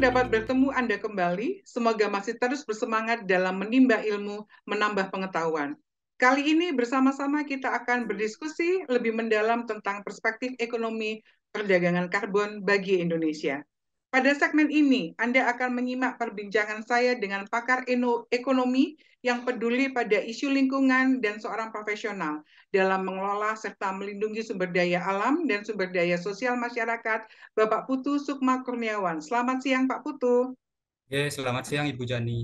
dapat bertemu Anda kembali. Semoga masih terus bersemangat dalam menimba ilmu, menambah pengetahuan. Kali ini bersama-sama kita akan berdiskusi lebih mendalam tentang perspektif ekonomi perdagangan karbon bagi Indonesia. Pada segmen ini, Anda akan menyimak perbincangan saya dengan pakar ekonomi yang peduli pada isu lingkungan dan seorang profesional dalam mengelola serta melindungi sumber daya alam dan sumber daya sosial masyarakat, Bapak Putu Sukma Kurniawan. Selamat siang, Pak Putu. Oke, selamat siang Ibu Jani.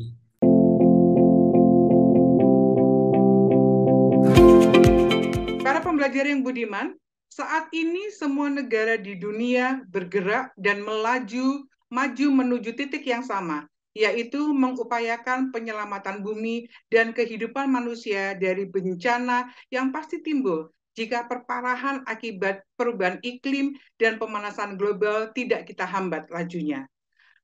Para pembelajar yang budiman, saat ini semua negara di dunia bergerak dan maju menuju titik yang sama, yaitu mengupayakan penyelamatan bumi dan kehidupan manusia dari bencana yang pasti timbul jika perparahan akibat perubahan iklim dan pemanasan global tidak kita hambat lajunya.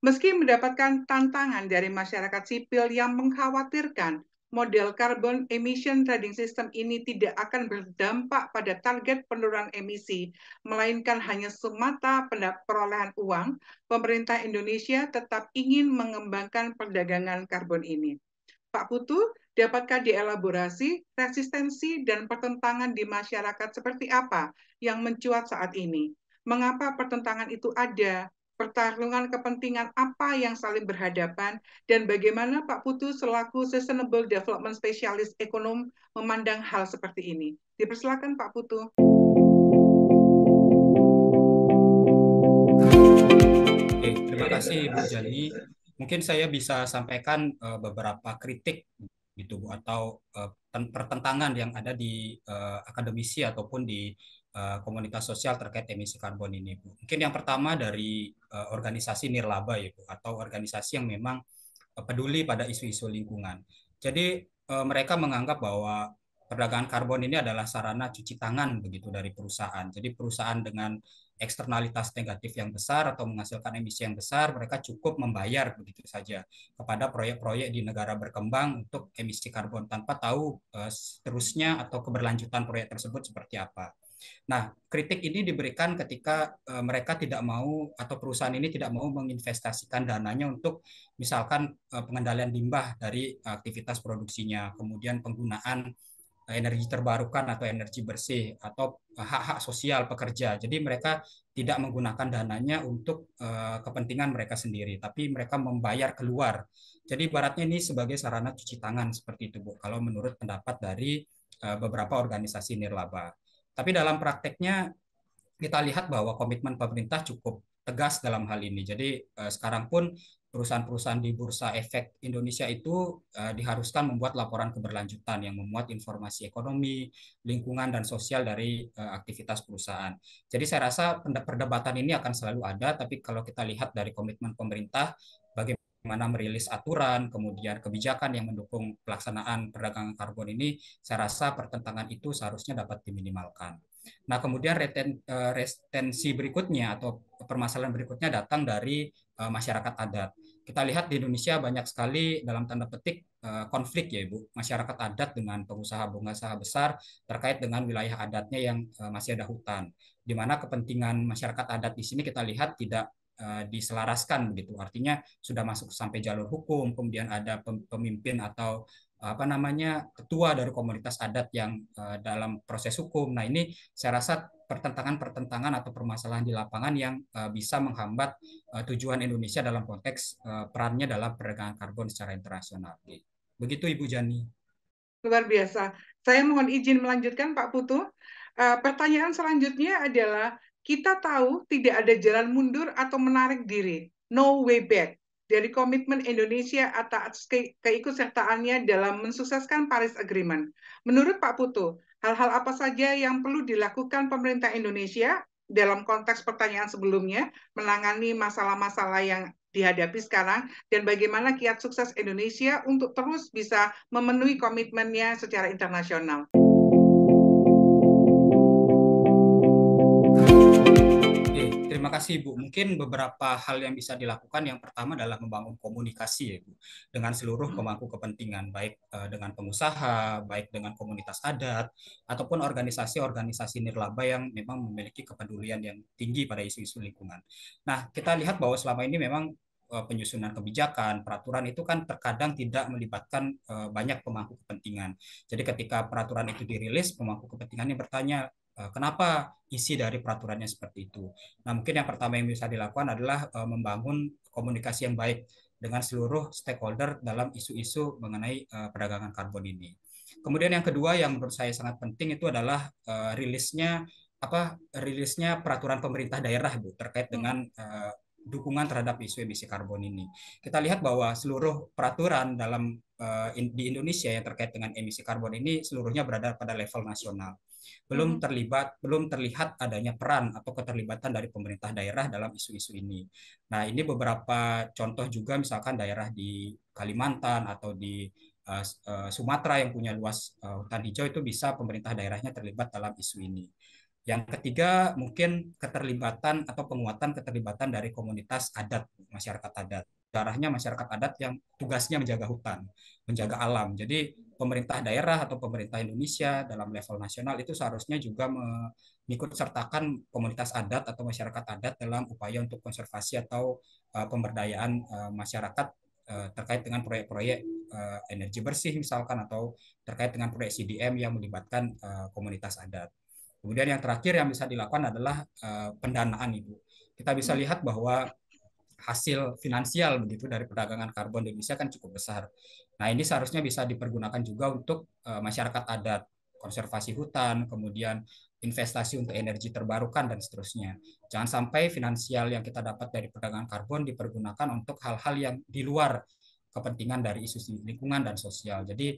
Meski mendapatkan tantangan dari masyarakat sipil yang mengkhawatirkan model carbon emission trading system ini tidak akan berdampak pada target penurunan emisi, melainkan hanya semata perolehan uang, pemerintah Indonesia tetap ingin mengembangkan perdagangan karbon ini. Pak Putu, dapatkah dielaborasi resistensi dan pertentangan di masyarakat seperti apa yang mencuat saat ini? Mengapa pertentangan itu ada? Pertarungan kepentingan apa yang saling berhadapan, dan bagaimana Pak Putu selaku Sustainable Development Specialist Ekonom memandang hal seperti ini? Dipersilakan Pak Putu. Oke, terima kasih Ibu Jani. Mungkin saya bisa sampaikan beberapa kritik gitu Bu, atau pertentangan yang ada di akademisi ataupun di komunitas sosial terkait emisi karbon ini Bu. Mungkin yang pertama dari organisasi nirlaba ya Bu, atau organisasi yang memang peduli pada isu-isu lingkungan. Jadi mereka menganggap bahwa perdagangan karbon ini adalah sarana cuci tangan begitu dari perusahaan. Jadi perusahaan dengan eksternalitas negatif yang besar atau menghasilkan emisi yang besar, mereka cukup membayar begitu saja kepada proyek-proyek di negara berkembang untuk emisi karbon tanpa tahu seterusnya atau keberlanjutan proyek tersebut seperti apa. Nah, kritik ini diberikan ketika mereka tidak mau atau perusahaan ini tidak mau menginvestasikan dananya untuk misalkan pengendalian limbah dari aktivitas produksinya, kemudian penggunaan energi terbarukan atau energi bersih atau hak-hak sosial pekerja. Jadi mereka tidak menggunakan dananya untuk kepentingan mereka sendiri, tapi mereka membayar keluar. Jadi ibaratnya ini sebagai sarana cuci tangan seperti itu, Bu. Kalau menurut pendapat dari beberapa organisasi nirlaba. Tapi dalam prakteknya kita lihat bahwa komitmen pemerintah cukup tegas dalam hal ini. Jadi sekarang pun perusahaan-perusahaan di Bursa Efek Indonesia itu diharuskan membuat laporan keberlanjutan yang memuat informasi ekonomi, lingkungan, dan sosial dari aktivitas perusahaan. Jadi saya rasa perdebatan ini akan selalu ada, tapi kalau kita lihat dari komitmen pemerintah, bagaimana merilis aturan, kemudian kebijakan yang mendukung pelaksanaan perdagangan karbon ini, saya rasa pertentangan itu seharusnya dapat diminimalkan. Nah, kemudian retensi berikutnya atau permasalahan berikutnya datang dari masyarakat adat. Kita lihat di Indonesia banyak sekali dalam tanda petik konflik ya Ibu, masyarakat adat dengan pengusaha-pengusaha besar terkait dengan wilayah adatnya yang masih ada hutan, di mana kepentingan masyarakat adat di sini kita lihat tidak diselaraskan begitu. Artinya sudah masuk sampai jalur hukum, kemudian ada pemimpin atau apa namanya ketua dari komunitas adat yang dalam proses hukum. Nah, ini saya rasa pertentangan-pertentangan atau permasalahan di lapangan yang bisa menghambat tujuan Indonesia dalam konteks perannya dalam perdagangan karbon secara internasional. Begitu Ibu Jani. Luar biasa. Saya mohon izin melanjutkan, Pak Putu. Pertanyaan selanjutnya adalah, kita tahu tidak ada jalan mundur atau menarik diri, no way back, dari komitmen Indonesia atas keikutsertaannya dalam mensukseskan Paris Agreement. Menurut Pak Putu, hal-hal apa saja yang perlu dilakukan pemerintah Indonesia dalam konteks pertanyaan sebelumnya, menangani masalah-masalah yang dihadapi sekarang, dan bagaimana kiat sukses Indonesia untuk terus bisa memenuhi komitmennya secara internasional. Oke, terima kasih Bu. Mungkin beberapa hal yang bisa dilakukan yang pertama adalah membangun komunikasi ya Bu dengan seluruh pemangku kepentingan baik dengan pengusaha, baik dengan komunitas adat ataupun organisasi-organisasi nirlaba yang memang memiliki kepedulian yang tinggi pada isu-isu lingkungan. Nah, kita lihat bahwa selama ini memang penyusunan kebijakan, peraturan itu kan terkadang tidak melibatkan banyak pemangku kepentingan. Jadi ketika peraturan itu dirilis, pemangku kepentingannya bertanya, kenapa isi dari peraturannya seperti itu. Nah, mungkin yang pertama yang bisa dilakukan adalah membangun komunikasi yang baik dengan seluruh stakeholder dalam isu-isu mengenai perdagangan karbon ini. Kemudian yang kedua yang menurut saya sangat penting itu adalah rilisnya peraturan pemerintah daerah, Bu, terkait dengan dukungan terhadap isu emisi karbon ini. Kita lihat bahwa seluruh peraturan di Indonesia yang terkait dengan emisi karbon ini seluruhnya berada pada level nasional. Belum terlihat adanya peran atau keterlibatan dari pemerintah daerah dalam isu-isu ini. Nah, ini beberapa contoh juga, misalkan daerah di Kalimantan atau di Sumatera yang punya luas hutan hijau, itu bisa pemerintah daerahnya terlibat dalam isu ini. Yang ketiga, mungkin keterlibatan atau penguatan keterlibatan dari komunitas adat, masyarakat adat. Darahnya masyarakat adat yang tugasnya menjaga hutan, menjaga alam. Jadi pemerintah daerah atau pemerintah Indonesia dalam level nasional itu seharusnya juga mengikut sertakan komunitas adat atau masyarakat adat dalam upaya untuk konservasi atau pemberdayaan masyarakat terkait dengan proyek-proyek energi bersih misalkan, atau terkait dengan proyek CDM yang melibatkan komunitas adat. Kemudian yang terakhir yang bisa dilakukan adalah pendanaan, Ibu. Kita bisa lihat bahwa hasil finansial begitu dari perdagangan karbon di Indonesia kan cukup besar. Nah, ini seharusnya bisa dipergunakan juga untuk masyarakat adat, konservasi hutan, kemudian investasi untuk energi terbarukan dan seterusnya. Jangan sampai finansial yang kita dapat dari perdagangan karbon dipergunakan untuk hal-hal yang di luar kepentingan dari isu lingkungan dan sosial. Jadi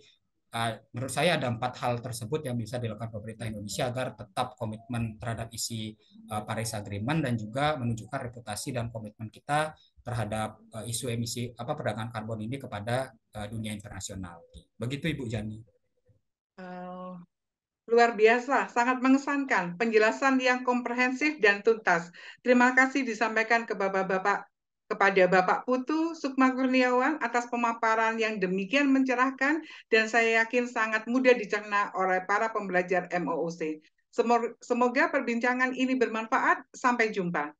menurut saya ada 4 hal tersebut yang bisa dilakukan pemerintah Indonesia agar tetap komitmen terhadap isi Paris Agreement dan juga menunjukkan reputasi dan komitmen kita terhadap isu emisi perdagangan karbon ini kepada dunia internasional. Begitu Ibu Jani. Luar biasa, sangat mengesankan. Penjelasan yang komprehensif dan tuntas. Terima kasih disampaikan kepada Bapak Putu Sukma Kurniawan atas pemaparan yang demikian mencerahkan dan saya yakin sangat mudah dicerna oleh para pembelajar MOOC. Semoga perbincangan ini bermanfaat. Sampai jumpa.